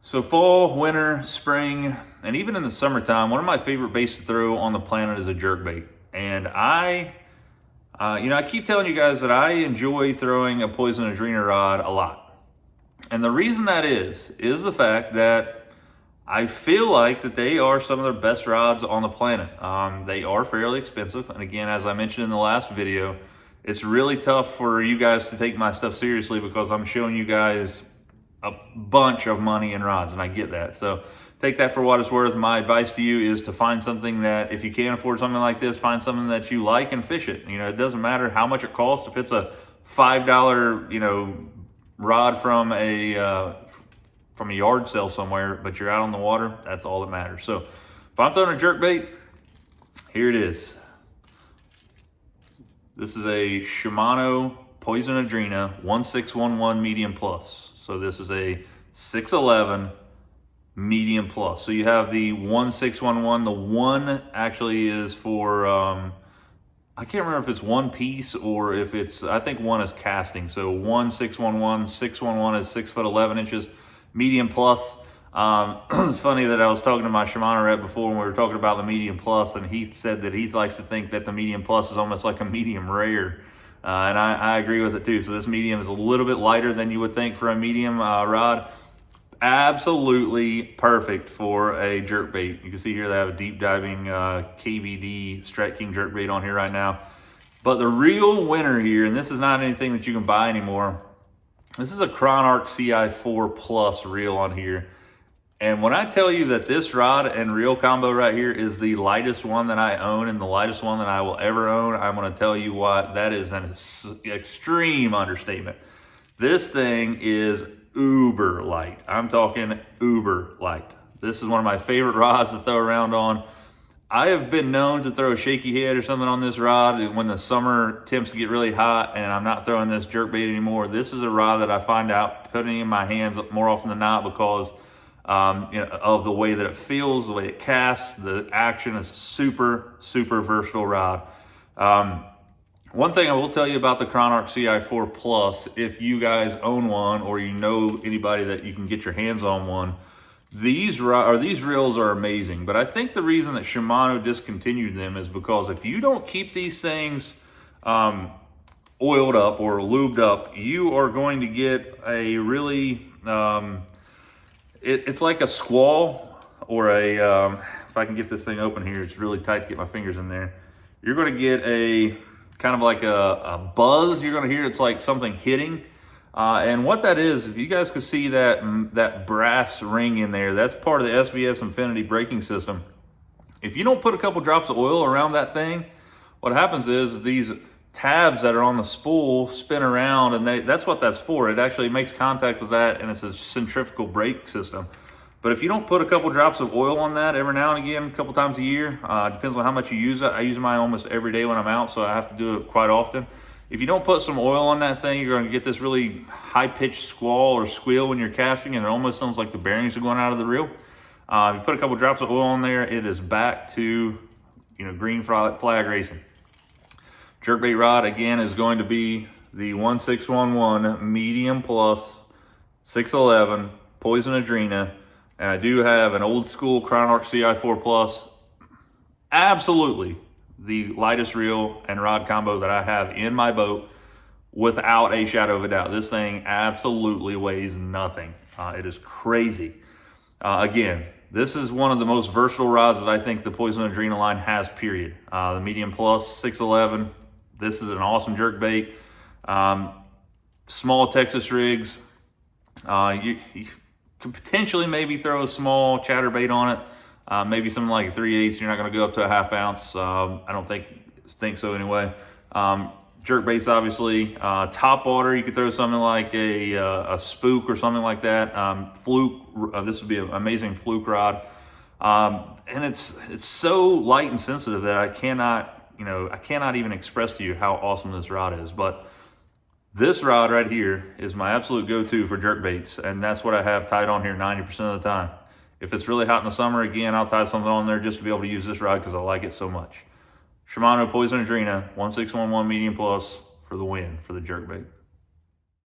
So fall, winter, spring, and even in the summertime, one of my favorite baits to throw on the planet is a jerkbait. And I keep telling you guys that I enjoy throwing a poison Adrena rod a lot. And the reason that is the fact that I feel like that they are some of the best rods on the planet. They are fairly expensive. And again, as I mentioned in the last video, it's really tough for you guys to take my stuff seriously because I'm showing you guys a bunch of money in rods, and I get that. So take that for what it's worth. My advice to you is to find something that, if you can't afford something like this, find something that you like and fish it. You know, it doesn't matter how much it costs. If it's a $5, rod from a yard sale somewhere, but you're out on the water, that's all that matters. So if I'm throwing a jerkbait, here it is. This is a Shimano Poison Adrena 1611 medium plus. So this is a 611 medium plus. So you have the 1611. The one actually is for, I can't remember if it's one piece or if it's, I think one is casting. So 1611, 611 is 6'11" medium plus. It's funny that I was talking to my Shimano rep before when we were talking about the medium plus, and he said that he likes to think that the medium plus is almost like a medium rare. And I agree with it too. So this medium is a little bit lighter than you would think for a medium rod. Absolutely perfect for a jerkbait. You can see here they have a deep diving KVD Strat King jerkbait on here right now. But the real winner here, and this is not anything that you can buy anymore, this is a Chronarch CI4 Plus reel on here. And when I tell you that this rod and reel combo right here is the lightest one that I own and the lightest one that I will ever own, I'm going to tell you why that is an extreme understatement. This thing is uber light. I'm talking uber light. This is one of my favorite rods to throw around on. I have been known to throw a shaky head or something on this rod when the summer temps get really hot and I'm not throwing this jerkbait anymore. This is a rod that I find out putting in my hands more often than not because of the way that it feels, the way it casts, the action is super, super versatile rod. One thing I will tell you about the Chronarch CI4 Plus, if you guys own one or you know anybody that you can get your hands on one, these reels are amazing. But I think the reason that Shimano discontinued them is because if you don't keep these things oiled up or lubed up, you are going to get a really it's like a squall or a, if I can get this thing open here, it's really tight to get my fingers in there. You're going to get a kind of like a buzz. You're going to hear it's like something hitting. And what that is, if you guys could see that brass ring in there, that's part of the SVS Infinity braking system. If you don't put a couple drops of oil around that thing, what happens is these tabs that are on the spool spin around, and that's what that's for. It actually makes contact with that, and it's a centrifugal brake system. But if you don't put a couple drops of oil on that every now and again, a couple times a year, depends on how much you use it. I use mine almost every day when I'm out, so I have to do it quite often. If you don't put some oil on that thing, you're going to get this really high-pitched squall or squeal when you're casting, and it almost sounds like the bearings are going out of the reel. If you put a couple drops of oil on there, it is back to green flag racing. Jerkbait rod, again, is going to be the 1611 medium plus 611 Poison Adrena. And I do have an old school Chronarch CI4 Plus. Absolutely the lightest reel and rod combo that I have in my boat without a shadow of a doubt. This thing absolutely weighs nothing. It is crazy. Again, this is one of the most versatile rods that I think the Poison Adrena line has, period. The medium plus 611. This is an awesome jerkbait. Small Texas rigs. You could potentially maybe throw a small chatterbait on it. Maybe something like a 3/8. You're not going to go up to a 1/2 ounce. I don't think so anyway. Jerkbaits, obviously. Top water, you could throw something like a spook or something like that. Fluke. This would be an amazing fluke rod. And it's so light and sensitive that I cannot even express to you how awesome this rod is. But this rod right here is my absolute go-to for jerkbaits, and that's what I have tied on here 90% of the time. If it's really hot in the summer, again, I'll tie something on there just to be able to use this rod because I like it so much. Shimano Poison Adrena 1611 medium plus for the win for the jerkbait.